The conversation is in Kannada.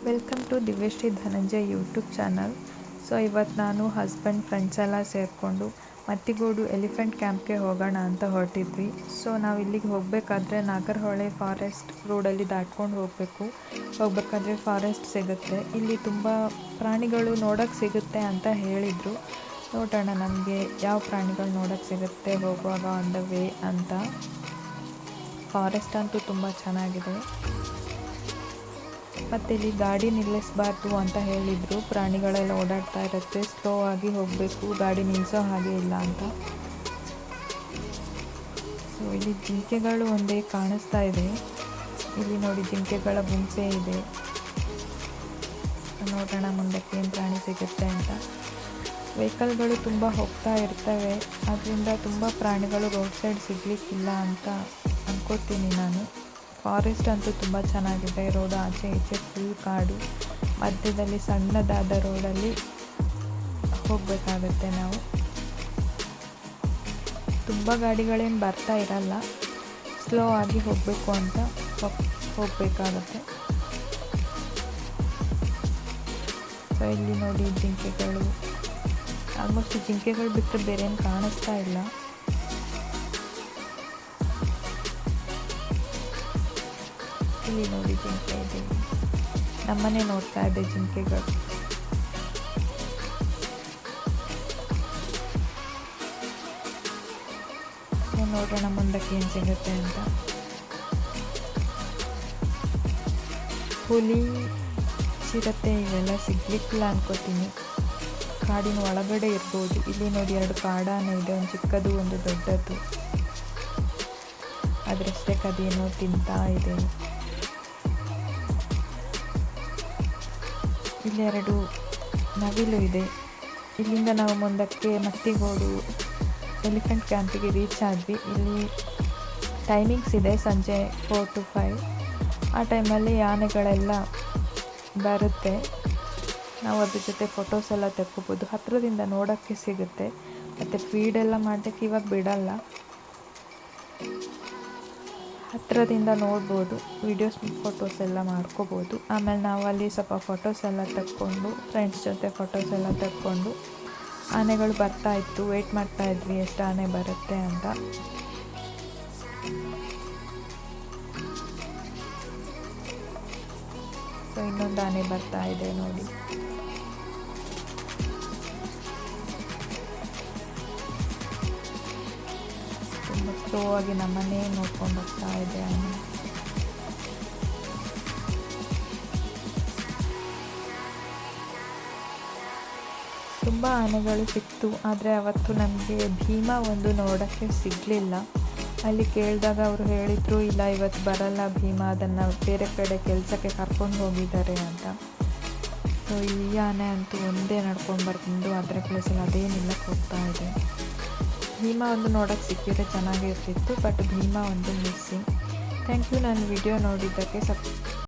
Welcome to Divyashree Dhananjay YouTube channel. So ಇವತ್ತು ನಾನು ಹಸ್ಬೆಂಡ್ ಫ್ರೆಂಡ್ಸ್ ಎಲ್ಲ ಸೇರಿಕೊಂಡು ಮತ್ತಿಗೋಡು ಎಲಿಫೆಂಟ್ ಕ್ಯಾಂಪ್ಗೆ ಹೋಗೋಣ ಅಂತ ಹೊರಟಿದ್ವಿ. ಸೊ ನಾವು ಇಲ್ಲಿಗೆ ಹೋಗಬೇಕಾದ್ರೆ ನಾಗರಹೊಳೆ ಫಾರೆಸ್ಟ್ ರೋಡಲ್ಲಿ ದಾಟ್ಕೊಂಡು ಹೋಗಬೇಕಾದ್ರೆ ಫಾರೆಸ್ಟ್ ಸಿಗುತ್ತೆ. ಇಲ್ಲಿ ತುಂಬ ಪ್ರಾಣಿಗಳು ನೋಡೋಕ್ಕೆ ಸಿಗುತ್ತೆ ಅಂತ ಹೇಳಿದರು. ನೋಡೋಣ ನಮಗೆ ಯಾವ ಪ್ರಾಣಿಗಳು ನೋಡೋಕ್ಕೆ ಸಿಗುತ್ತೆ ಹೋಗುವಾಗ ಆನ್ ದ ವೇ ಅಂತ. ಫಾರೆಸ್ಟ್ ಅಂತೂ ತುಂಬ ಚೆನ್ನಾಗಿದೆ. ಮತ್ತು ಇಲ್ಲಿ ಗಾಡಿ ನಿಲ್ಲಿಸಬಾರ್ದು ಅಂತ ಹೇಳಿದರು. ಪ್ರಾಣಿಗಳೆಲ್ಲ ಓಡಾಡ್ತಾ ಇರುತ್ತೆ, ಸ್ಲೋ ಆಗಿ ಹೋಗಬೇಕು, ಗಾಡಿ ನಿಲ್ಲಿಸೋ ಹಾಗೆ ಇಲ್ಲ ಅಂತ. ಸೊ ಇಲ್ಲಿ ಜಿಂಕೆಗಳು ಒಂದೇ ಕಾಣಿಸ್ತಾ ಇದೆ. ಇಲ್ಲಿ ನೋಡಿ ಜಿಂಕೆಗಳ ಗುಂಪೆ ಇದೆ. ನೋಡೋಣ ಮುಂದಕ್ಕೆ ಏನು ಪ್ರಾಣಿ ಸಿಗುತ್ತೆ ಅಂತ. ವೆಹಿಕಲ್ಗಳು ತುಂಬ ಹೋಗ್ತಾ ಇರ್ತವೆ, ಅದರಿಂದ ತುಂಬ ಪ್ರಾಣಿಗಳು ರೋಡ್ ಸೈಡ್ ಸಿಗಲಿಕ್ಕಿಲ್ಲ ಅಂತ ಅಂದ್ಕೋತೀನಿ ನಾನು. ಫಾರೆಸ್ಟ್ ಅಂತೂ ತುಂಬ ಚೆನ್ನಾಗಿದೆ. ರೋಡ್ ಆಚೆ ಈಚೆ ಫುಲ್ ಕಾಡು, ಮಧ್ಯದಲ್ಲಿ ಸಣ್ಣದಾದ ರೋಡಲ್ಲಿ ಹೋಗಬೇಕಾಗತ್ತೆ ನಾವು. ತುಂಬ ಗಾಡಿಗಳೇನು ಬರ್ತಾ ಇರಲ್ಲ, ಸ್ಲೋ ಆಗಿ ಹೋಗಬೇಕು ಅಂತ ಹೋಗಬೇಕಾಗತ್ತೆ. ಸೊ ಇಲ್ಲಿ ನೋಡಿ ಜಿಂಕೆಗಳು, ಆಲ್ಮೋಸ್ಟ್ ಜಿಂಕೆಗಳು ಬಿಟ್ಟರೆ ಬೇರೆ ಏನು ಕಾಣಿಸ್ತಾ ಇಲ್ಲ. ಇಲ್ಲಿ ನೋಡಿ ಜಿಂಕೆ ಇದೆ, ನಮ್ಮನೆ ನೋಡ್ತಾ ಇದೆ ಜಿಂಕೆಗಳು. ನೋಡೋಣ ಮುಂದಕ್ಕೆ ಏನು ಸಿಗುತ್ತೆ ಅಂತ. ಹುಲಿ, ಚಿರತೆ ಇವೆಲ್ಲ ಸಿಗ್ಲಿಕ್ಕಿಲ್ಲ ಅನ್ಕೋತೀನಿ, ಕಾಡಿನ ಒಳಗಡೆ ಇರ್ಬೋದು. ಇಲ್ಲಿ ನೋಡಿ 2 ಕಾಡಾನೆ ಇದೆ, ಒಂದು ಚಿಕ್ಕದು ಒಂದು ದೊಡ್ಡದು. ಅದರಷ್ಟೇ ಅದೇನೋ ತಿಂತಾ ಇದೆ. ಇಲ್ಲಿ 2 ನವಿಲು ಇದೆ. ಇಲ್ಲಿಂದ ನಾವು ಮುಂದಕ್ಕೆ ಮತ್ತಿಗೋಡು ಎಲಿಫೆಂಟ್ ಕ್ಯಾಂಪಿಗೆ ರೀಚ್ ಆದ್ವಿ. ಇಲ್ಲಿ ಟೈಮಿಂಗ್ಸ್ ಇದೆ, ಸಂಜೆ 4 to 5. ಆ ಟೈಮಲ್ಲಿ ಆನೆಗಳೆಲ್ಲ ಬರುತ್ತೆ. ನಾವು ಅದ್ರ ಜೊತೆ ಫೋಟೋಸ್ ಎಲ್ಲ ತೆಕ್ಕೋಬೋದು. ಹತ್ತಿರದಿಂದ ನೋಡೋಕ್ಕೆ ಸಿಗುತ್ತೆ. ಮತ್ತು ಫೀಡೆಲ್ಲ ಮಾಡೋಕ್ಕೆ ಇವಾಗ ಬಿಡಲ್ಲ, ಹತ್ತಿರದಿಂದ ನೋಡ್ಬೋದು, ವೀಡಿಯೋಸ್ ಫೋಟೋಸ್ ಎಲ್ಲ ಮಾಡ್ಕೋಬೋದು. ಆಮೇಲೆ ನಾವು ಅಲ್ಲಿ ಸ್ವಲ್ಪ ಫೋಟೋಸ್ ಎಲ್ಲ ತೆಕ್ಕೊಂಡು, ಫ್ರೆಂಡ್ಸ್ ಜೊತೆ ಫೋಟೋಸ್ ಎಲ್ಲ ತೆಕ್ಕೊಂಡು, ಆನೆಗಳು ಬರ್ತಾ ಇತ್ತು, ವೆಯ್ಟ್ ಮಾಡ್ತಾ ಇದ್ವಿ ಎಷ್ಟು ಆನೆ ಬರುತ್ತೆ ಅಂತ. ಸೊ ಇನ್ನೊಂದು ಆನೆ ಬರ್ತಾ ಇದೆ ನೋಡಿ. ತುಂಬ ಸ್ಲೋ ಆಗಿ ನಮ್ಮನ್ನೇ ನೋಡ್ಕೊಂಡು ಹೋಗ್ತಾ ಇದೆ ಆನೆ. ತುಂಬ ಆನೆಗಳು ಸಿಕ್ತು, ಆದರೆ ಅವತ್ತು ನಮಗೆ ಭೀಮಾ ಒಂದು ನೋಡೋಕ್ಕೆ ಸಿಗಲಿಲ್ಲ. ಅಲ್ಲಿ ಕೇಳಿದಾಗ ಅವರು ಹೇಳಿದರು, ಇಲ್ಲ ಇವತ್ತು ಬರಲ್ಲ ಭೀಮಾ, ಅದನ್ನು ಬೇರೆ ಕಡೆ ಕೆಲಸಕ್ಕೆ ಕರ್ಕೊಂಡು ಹೋಗಿದ್ದಾರೆ ಅಂತ. ಸೊ ಈ ಆನೆ ಅಂತೂ ಒಂದೇ ನಡ್ಕೊಂಡು ಬಂದು ಅದರ ಪ್ಲೇಸಲ್ಲಿ ಅದೇನಿಲ್ಲಕ್ಕೆ ಹೋಗ್ತಾ ಇದೆ. ಭೀಮಾ ಒಂದು ನೋಡೋಕ್ಕೆ ಸಿಕ್ಕಿದ್ರೆ ಚೆನ್ನಾಗಿರ್ತಿತ್ತು, ಬಟ್ ಭೀಮಾ ಒಂದು ಮಿಸ್ಸಿಂಗ್. ಥ್ಯಾಂಕ್ ಯು ನನ್ನ ವಿಡಿಯೋ ನೋಡಿದ್ದಕ್ಕೆ.